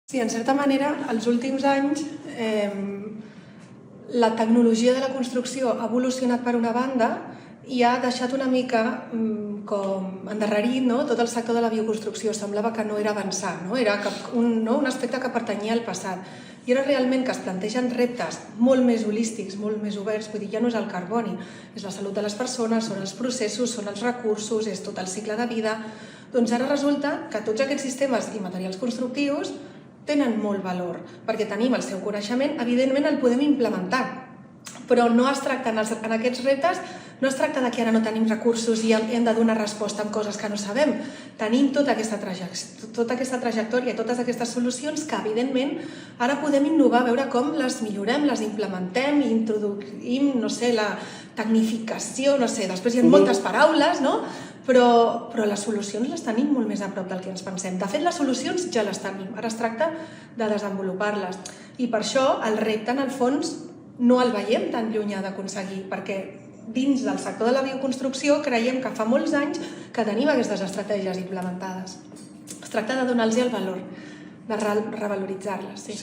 Sí, en certa manera, els últims anys la tecnologia de la construcció ha evolucionat per una banda i ha deixat una mica com endarrerit tot el sector de la bioconstrucció. Semblava que no era avançar, era un aspecte que pertanyia al passat. I era realment que es plantegen reptes molt més holístics, molt més oberts, vull dir, ja no és el carboni, és la salut de les persones, són els processos, són els recursos, és tot el cicle de vida. Doncs ara resulta que tots aquests sistemes i materials constructius tenen molt valor, perquè tenim el seu coneixement, evidentment el podem implementar, però no es tracta en aquests reptes, no es tracta que ara no tenim recursos i hem de donar resposta amb coses que no sabem. Tenim tota aquesta trajectòria i totes aquestes solucions que, evidentment, ara podem innovar, veure com les millorem, les implementem, introduïm, la tecnificació, després hi ha moltes paraules, però les solucions les tenim molt més a prop del que ens pensem. De fet, les solucions ja les tenim, ara es tracta de desenvolupar-les. I per això el repte, en el fons, no el veiem tan llunyà d'aconseguir, perquè dins del sector de la bioconstrucció creiem que fa molts anys que tenim aquestes estratègies implementades. Es tracta de donar-los el valor, de revaloritzar-les. Sí,